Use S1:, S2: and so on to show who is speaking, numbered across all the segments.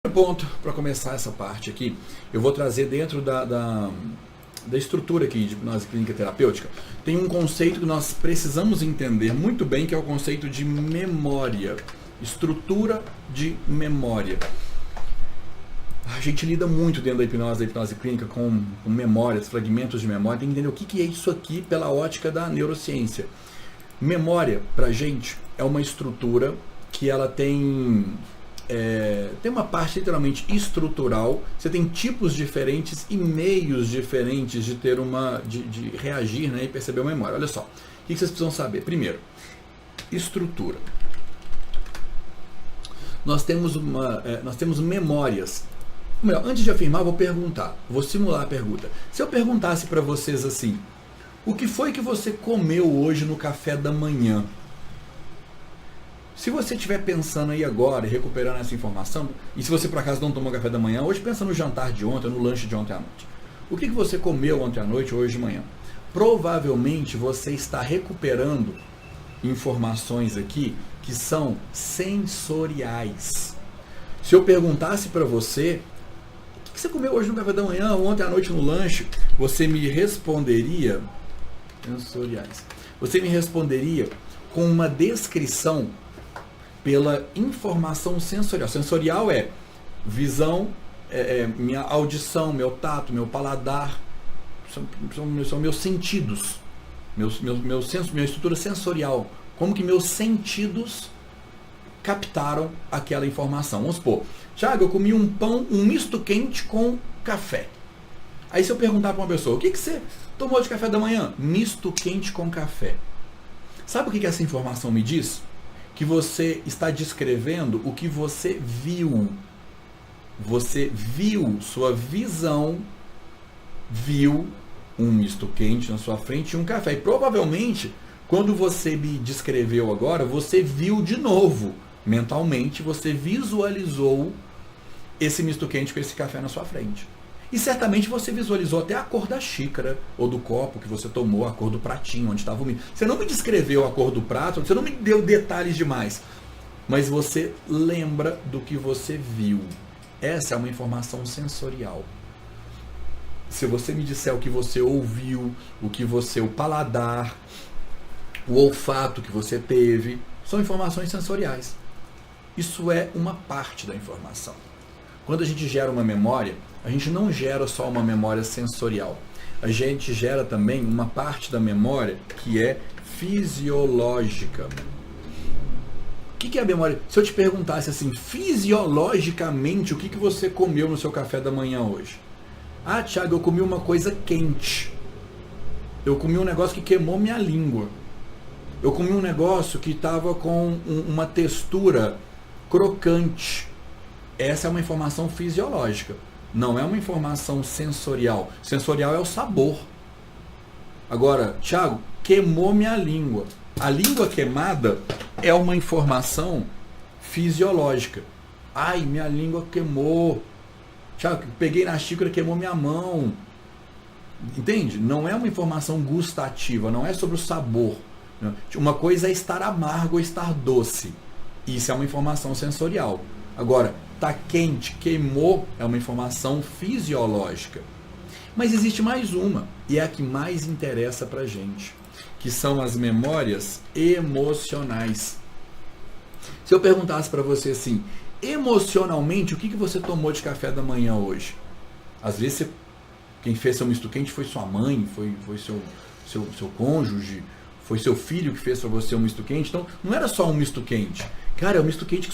S1: Ponto para começar essa parte aqui, eu vou trazer dentro da estrutura aqui de hipnose clínica terapêutica, tem um conceito que nós precisamos entender muito bem, que é o conceito de memória, estrutura de memória. A gente lida muito dentro da hipnose clínica com memórias, fragmentos de memória, tem que entender o que é isso aqui pela ótica da neurociência. Memória, pra gente, é uma estrutura que ela tem uma parte literalmente estrutural. Você tem tipos diferentes e meios diferentes de ter de reagir, né, e perceber uma memória. Olha só, o que vocês precisam saber? Primeiro, estrutura. Nós temos memórias. Melhor, antes de afirmar, vou perguntar, vou simular a pergunta. Se eu perguntasse para vocês assim, o que foi que você comeu hoje no café da manhã? Se você estiver pensando aí agora e recuperando essa informação, e se você por acaso não tomou café da manhã, hoje pensa no jantar de ontem, no lanche de ontem à noite. O que você comeu ontem à noite ou hoje de manhã? Provavelmente você está recuperando informações aqui que são sensoriais. Se eu perguntasse para você, o que você comeu hoje no café da manhã ou ontem à noite no lanche, você me responderia, sensoriais, você me responderia com uma descrição pela informação sensorial. Sensorial é visão, minha audição, meu tato, meu paladar, são meus sentidos, minha estrutura sensorial, como que meus sentidos captaram aquela informação. Vamos supor, Thiago, eu comi um pão, um misto quente com café. Aí se eu perguntar para uma pessoa, o que você tomou de café da manhã? Misto quente com café. Sabe o que essa informação me diz? Que você está descrevendo o que você viu. Você viu, sua visão viu um misto quente na sua frente e um café. E provavelmente, quando você me descreveu agora, você viu de novo. Mentalmente, você visualizou esse misto quente com esse café na sua frente. E certamente você visualizou até a cor da xícara ou do copo que você tomou, a cor do pratinho onde estava o milho. Você não me descreveu a cor do prato, você não me deu detalhes demais, mas você lembra do que você viu. Essa é uma informação sensorial. Se você me disser o que você ouviu, o paladar, o olfato que você teve, são informações sensoriais. Isso é uma parte da informação. Quando a gente gera uma memória, a gente não gera só uma memória sensorial. A gente gera também uma parte da memória que é fisiológica. O que é a memória? Se eu te perguntasse assim, fisiologicamente, o que você comeu no seu café da manhã hoje? Ah, Thiago, eu comi uma coisa quente. Eu comi um negócio que queimou minha língua. Eu comi um negócio que estava com uma textura crocante. Essa é uma informação fisiológica. Não é uma informação sensorial. Sensorial é o sabor. Agora, Thiago, queimou minha língua. A língua queimada é uma informação fisiológica. Ai, minha língua queimou. Thiago, peguei na xícara, queimou minha mão. Entende? Não é uma informação gustativa, não é sobre o sabor. Uma coisa é estar amargo ou estar doce. Isso é uma informação sensorial. Agora, tá quente, queimou, é uma informação fisiológica. Mas existe mais uma, e é a que mais interessa pra gente, que são as memórias emocionais. Se eu perguntasse para você assim, emocionalmente, o que você tomou de café da manhã hoje? Às vezes, quem fez seu misto quente foi sua mãe, foi seu cônjuge, foi seu filho que fez para você um misto quente. Então, não era só um misto quente. Cara, é o misto quente que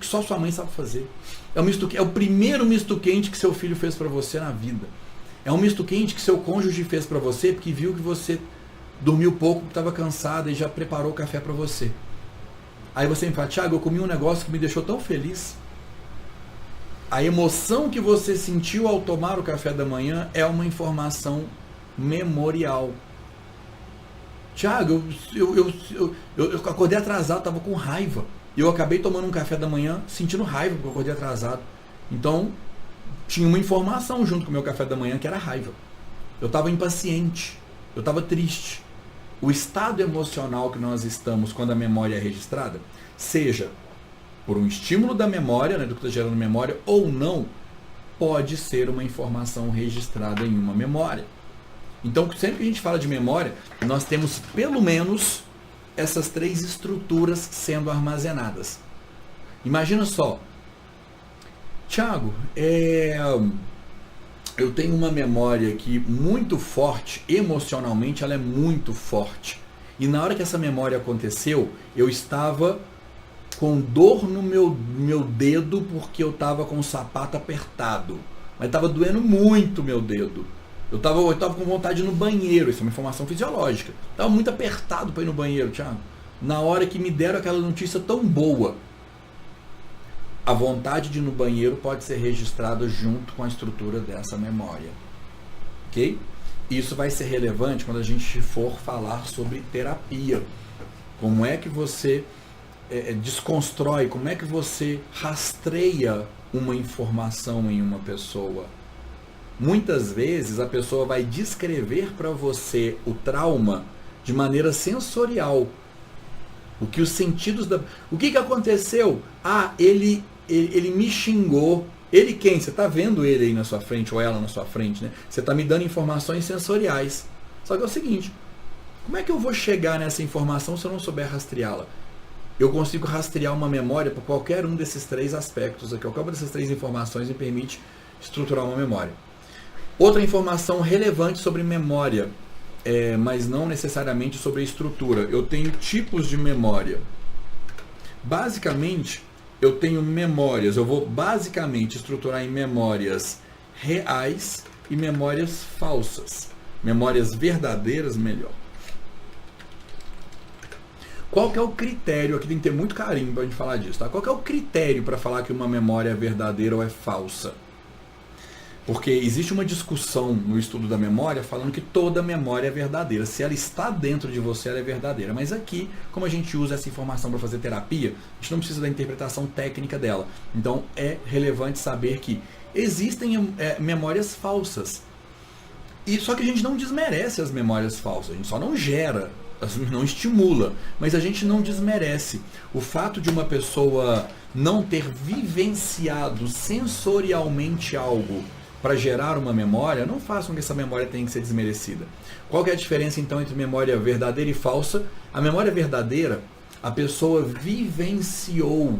S1: só sua mãe sabe fazer. É o primeiro misto quente que seu filho fez para você na vida. É um misto quente que seu cônjuge fez para você porque viu que você dormiu pouco, estava cansada e já preparou o café para você. Aí você me fala, Thiago, eu comi um negócio que me deixou tão feliz. A emoção que você sentiu ao tomar o café da manhã é uma informação memorial. Thiago, eu acordei atrasado, estava com raiva. Eu acabei tomando um café da manhã sentindo raiva porque eu acordei atrasado. Então, tinha uma informação junto com o meu café da manhã que era raiva. Eu estava impaciente, eu estava triste. O estado emocional que nós estamos quando a memória é registrada, seja por um estímulo da memória, né, do que está gerando memória, ou não, pode ser uma informação registrada em uma memória. Então, sempre que a gente fala de memória, nós temos pelo menos essas 3 estruturas sendo armazenadas. Imagina só, Thiago, eu tenho uma memória aqui muito forte, emocionalmente ela é muito forte. E na hora que essa memória aconteceu, eu estava com dor no meu dedo porque eu estava com o sapato apertado. Mas estava doendo muito meu dedo. Eu estava com vontade de ir no banheiro, isso é uma informação fisiológica. Estava muito apertado para ir no banheiro, Thiago. Na hora que me deram aquela notícia tão boa, a vontade de ir no banheiro pode ser registrada junto com a estrutura dessa memória. Ok? Isso vai ser relevante quando a gente for falar sobre terapia. Como é que você desconstrói, como é que você rastreia uma informação em uma pessoa? Muitas vezes a pessoa vai descrever para você o trauma de maneira sensorial. O que os sentidos da... O que aconteceu? Ah, ele me xingou. Ele quem? Você está vendo ele aí na sua frente, ou ela na sua frente, né? Você está me dando informações sensoriais. Só que é o seguinte, como é que eu vou chegar nessa informação se eu não souber rastreá-la? Eu consigo rastrear uma memória por qualquer um desses 3 aspectos aqui. Qualquer uma dessas 3 informações me permite estruturar uma memória. Outra informação relevante sobre memória, mas não necessariamente sobre a estrutura. Eu tenho tipos de memória. Basicamente, eu tenho memórias. Eu vou basicamente estruturar em memórias reais e memórias falsas. Memórias verdadeiras, melhor. Qual que é o critério? Aqui tem que ter muito carinho para a gente falar disso, tá? Qual que é o critério para falar que uma memória é verdadeira ou é falsa? Porque existe uma discussão no estudo da memória falando que toda memória é verdadeira. Se ela está dentro de você, ela é verdadeira. Mas aqui, como a gente usa essa informação para fazer terapia, a gente não precisa da interpretação técnica dela. Então é relevante saber que existem memórias falsas. E só que a gente não desmerece as memórias falsas, a gente só não gera, não estimula, mas a gente não desmerece. O fato de uma pessoa não ter vivenciado sensorialmente algo para gerar uma memória, não faz com que essa memória tenha que ser desmerecida. Qual que é a diferença então entre memória verdadeira e falsa? A memória verdadeira, a pessoa vivenciou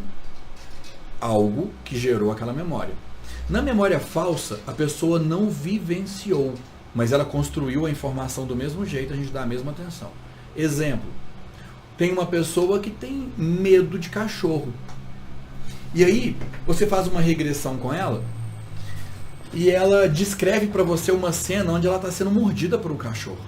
S1: algo que gerou aquela memória. Na memória falsa, a pessoa não vivenciou, mas ela construiu a informação do mesmo jeito, a gente dá a mesma atenção. Exemplo, tem uma pessoa que tem medo de cachorro. E aí, você faz uma regressão com ela, e ela descreve para você uma cena onde ela está sendo mordida por um cachorro.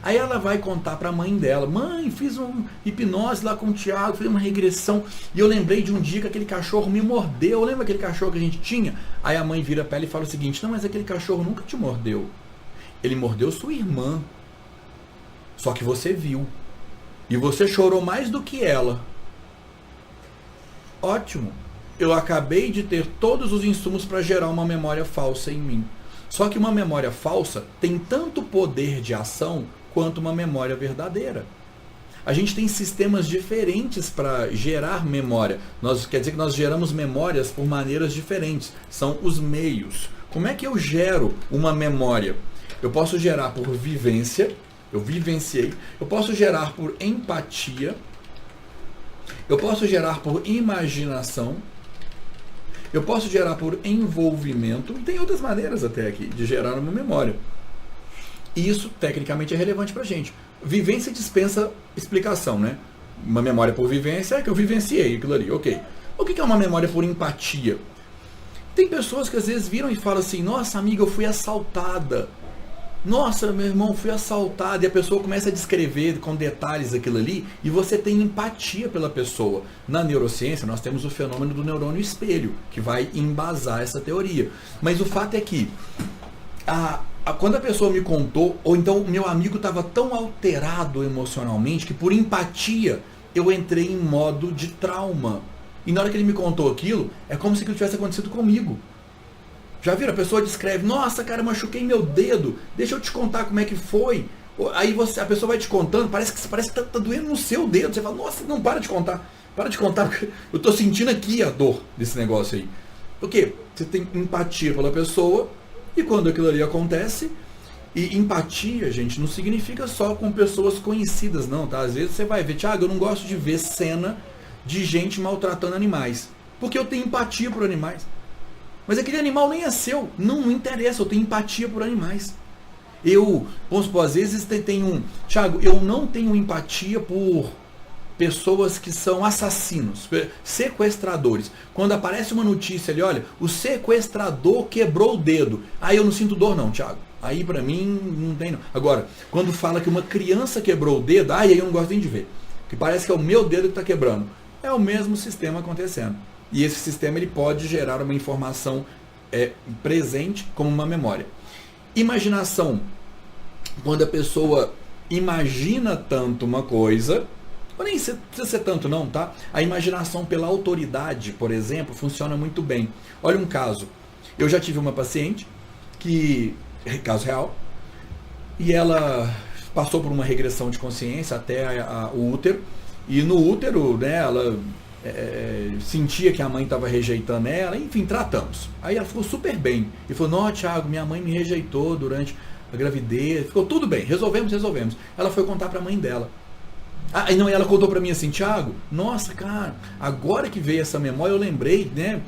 S1: Aí ela vai contar para a mãe dela: mãe, fiz uma hipnose lá com o Thiago, fiz uma regressão, e eu lembrei de um dia que aquele cachorro me mordeu. Lembra aquele cachorro que a gente tinha? Aí a mãe vira para ela e fala o seguinte: não, mas aquele cachorro nunca te mordeu. Ele mordeu sua irmã. Só que você viu. E você chorou mais do que ela. Ótimo. Eu acabei de ter todos os insumos para gerar uma memória falsa em mim. Só que uma memória falsa tem tanto poder de ação quanto uma memória verdadeira. A gente tem sistemas diferentes para gerar memória. Quer dizer que nós geramos memórias por maneiras diferentes. São os meios. Como é que eu gero uma memória? Eu posso gerar por vivência. Eu vivenciei. Eu posso gerar por empatia. Eu posso gerar por imaginação. Eu posso gerar por envolvimento. E tem outras maneiras até aqui de gerar uma memória. E isso, tecnicamente, é relevante para a gente. Vivência dispensa explicação, né? Uma memória por vivência é que eu vivenciei aquilo ali, ok. O que é uma memória por empatia? Tem pessoas que às vezes viram e falam assim: nossa, amiga, eu fui assaltada. Nossa, meu irmão, fui assaltado. E a pessoa começa a descrever com detalhes aquilo ali, e você tem empatia pela pessoa. Na neurociência, nós temos o fenômeno do neurônio espelho, que vai embasar essa teoria. Mas o fato é que, quando a pessoa me contou, ou então o meu amigo estava tão alterado emocionalmente, que por empatia eu entrei em modo de trauma. E na hora que ele me contou aquilo, é como se aquilo tivesse acontecido comigo. Já viram? A pessoa descreve: nossa, cara, eu machuquei meu dedo, deixa eu te contar como é que foi. Aí a pessoa vai te contando, parece que tá doendo no seu dedo. Você fala: nossa, não para de contar. Para de contar, porque eu estou sentindo aqui a dor desse negócio aí. Por quê? Você tem empatia pela pessoa, e quando aquilo ali acontece, e empatia, gente, não significa só com pessoas conhecidas, não, tá? Às vezes você vai ver, Thiago, eu não gosto de ver cena de gente maltratando animais, porque eu tenho empatia por animais. Mas aquele animal nem é seu, não interessa, eu tenho empatia por animais. Vamos supor, às vezes tem Thiago, eu não tenho empatia por pessoas que são assassinos, sequestradores. Quando aparece uma notícia ali, olha, o sequestrador quebrou o dedo. Aí eu não sinto dor não, Thiago. Aí pra mim não tem não. Agora, quando fala que uma criança quebrou o dedo, aí eu não gosto nem de ver. Que parece que é o meu dedo que está quebrando. É o mesmo sistema acontecendo. E esse sistema ele pode gerar uma informação presente como uma memória. Imaginação. Quando a pessoa imagina tanto uma coisa, nem precisa ser tanto não, tá? A imaginação pela autoridade, por exemplo, funciona muito bem. Olha um caso. Eu já tive uma paciente que, caso real, e ela passou por uma regressão de consciência até o útero, e no útero, né, ela sentia que a mãe estava rejeitando ela, enfim, tratamos. Aí ela ficou super bem. E falou, não, Thiago, minha mãe me rejeitou durante a gravidez. Ficou tudo bem, resolvemos. Ela foi contar para a mãe dela. Não, ela contou para mim assim, Thiago, nossa, cara, agora que veio essa memória, eu lembrei, né?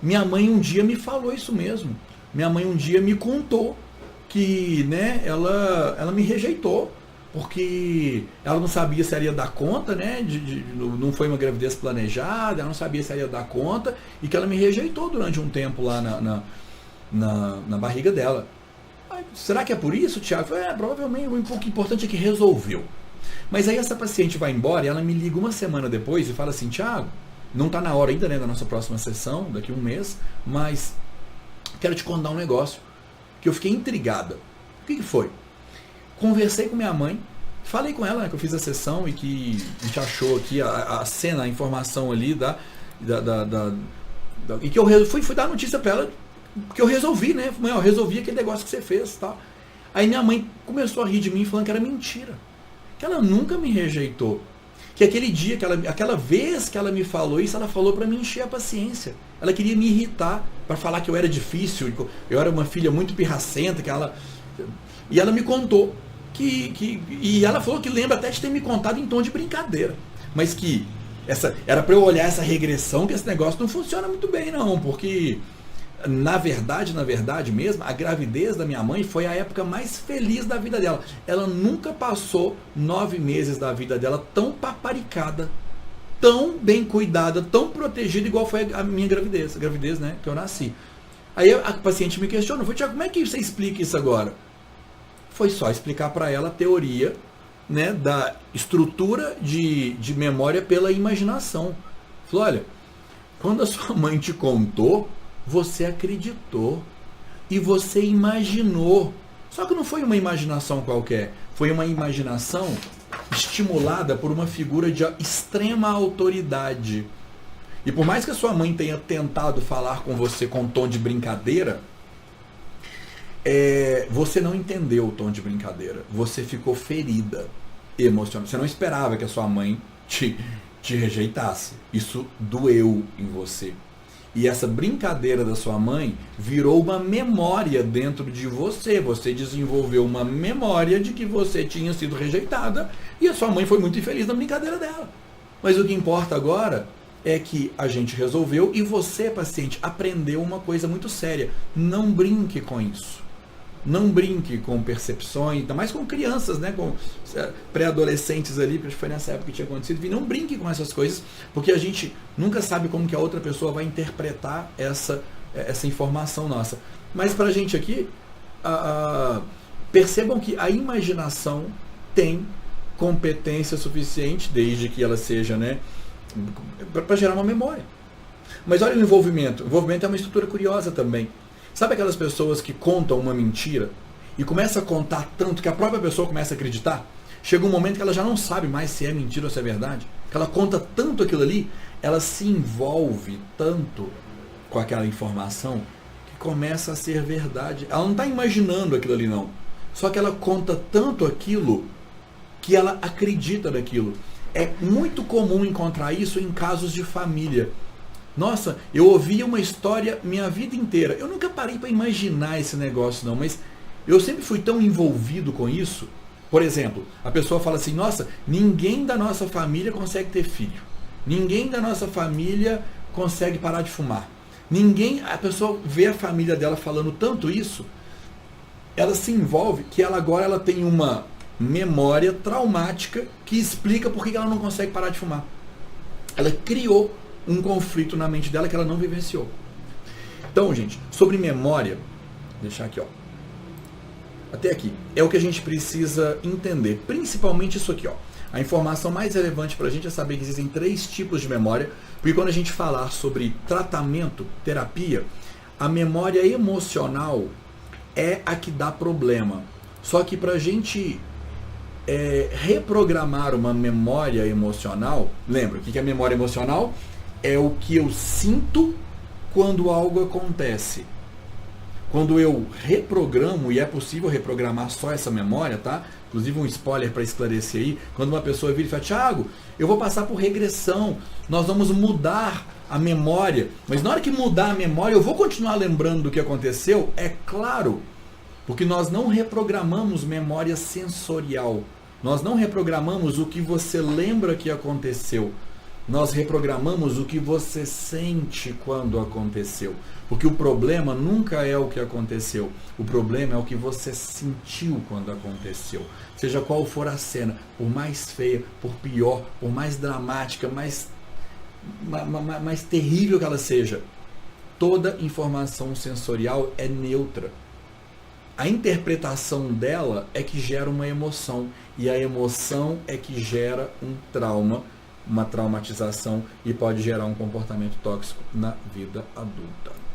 S1: Minha mãe um dia me falou isso mesmo. Minha mãe um dia me contou que, né, ela me rejeitou, porque ela não sabia se ela ia dar conta, né? Não foi uma gravidez planejada, ela não sabia se ela ia dar conta, e que ela me rejeitou durante um tempo lá na barriga dela. Será que é por isso, Thiago? Provavelmente o importante é que resolveu. Mas aí essa paciente vai embora e ela me liga uma semana depois e fala assim, Thiago, não está na hora ainda, né, da nossa próxima sessão, daqui a um mês, mas quero te contar um negócio que eu fiquei intrigada. O que foi? Conversei com minha mãe, falei com ela, né, que eu fiz a sessão e que a gente achou aqui a cena, a informação ali e que eu fui dar notícia para ela, que eu resolvi, né? Mãe, eu resolvi aquele negócio que você fez, tá? Aí minha mãe começou a rir de mim falando que era mentira, que ela nunca me rejeitou, que aquele dia, aquela vez que ela me falou isso, ela falou para me encher a paciência. Ela queria me irritar, para falar que eu era difícil, eu era uma filha muito pirracenta, e ela me contou e ela falou que lembra até de ter me contado em tom de brincadeira, mas que era para eu olhar essa regressão, que esse negócio não funciona muito bem não, porque na verdade mesmo, a gravidez da minha mãe foi a época mais feliz da vida dela. Ela nunca passou 9 meses da vida dela tão paparicada, tão bem cuidada, tão protegida, igual foi a minha gravidez, né, que eu nasci. Aí a paciente me questionou, foi, Thiago, como é que você explica isso agora? Foi só explicar para ela a teoria, né, da estrutura de memória pela imaginação. Falou, olha, quando a sua mãe te contou, você acreditou e você imaginou. Só que não foi uma imaginação qualquer, foi uma imaginação estimulada por uma figura de extrema autoridade. E por mais que a sua mãe tenha tentado falar com você com tom de brincadeira, você não entendeu o tom de brincadeira. Você ficou ferida emocionalmente. Você não esperava que a sua mãe te rejeitasse. Isso doeu em você. E essa brincadeira da sua mãe virou uma memória dentro de você. Você desenvolveu uma memória de que você tinha sido rejeitada e a sua mãe foi muito infeliz na brincadeira dela. Mas o que importa agora é que a gente resolveu e você, paciente, aprendeu uma coisa muito séria. Não brinque com isso. Não brinque com percepções, ainda mais com crianças, né, com pré-adolescentes ali, porque foi nessa época que tinha acontecido. E não brinque com essas coisas, porque a gente nunca sabe como que a outra pessoa vai interpretar essa informação nossa. Mas para a gente aqui, percebam que a imaginação tem competência suficiente, desde que ela seja, né, para gerar uma memória. Mas olha o envolvimento. O envolvimento é uma estrutura curiosa também. Sabe aquelas pessoas que contam uma mentira e começam a contar tanto que a própria pessoa começa a acreditar? Chega um momento que ela já não sabe mais se é mentira ou se é verdade. Que ela conta tanto aquilo ali, ela se envolve tanto com aquela informação que começa a ser verdade. Ela não está imaginando aquilo ali, não. Só que ela conta tanto aquilo que ela acredita naquilo. É muito comum encontrar isso em casos de família. Nossa, eu ouvi uma história minha vida inteira. Eu nunca parei para imaginar esse negócio não, mas eu sempre fui tão envolvido com isso. Por exemplo, a pessoa fala assim, nossa, ninguém da nossa família consegue ter filho. Ninguém da nossa família consegue parar de fumar. A pessoa vê a família dela falando tanto isso, ela se envolve que agora ela tem uma memória traumática que explica por que ela não consegue parar de fumar. Ela criou um conflito na mente dela que ela não vivenciou. Então, gente, sobre memória, vou deixar aqui, ó. Até aqui, é o que a gente precisa entender, principalmente isso aqui, ó. A informação mais relevante para a gente é saber que existem 3 tipos de memória, porque quando a gente falar sobre tratamento, terapia, a memória emocional é a que dá problema. Só que para a gente reprogramar uma memória emocional, lembra, o que é memória emocional? É o que eu sinto quando algo acontece. Quando eu reprogramo, e é possível reprogramar só essa memória, tá? Inclusive um spoiler para esclarecer aí, quando uma pessoa vira e fala, Thiago, eu vou passar por regressão, nós vamos mudar a memória, mas na hora que mudar a memória, eu vou continuar lembrando do que aconteceu? É claro, porque nós não reprogramamos memória sensorial, nós não reprogramamos o que você lembra que aconteceu, nós reprogramamos o que você sente quando aconteceu. Porque o problema nunca é o que aconteceu. O problema é o que você sentiu quando aconteceu. Seja qual for a cena, por mais feia, por pior, por mais dramática, mais terrível que ela seja, toda informação sensorial é neutra. A interpretação dela é que gera uma emoção. E a emoção é que gera um trauma, uma traumatização e pode gerar um comportamento tóxico na vida adulta.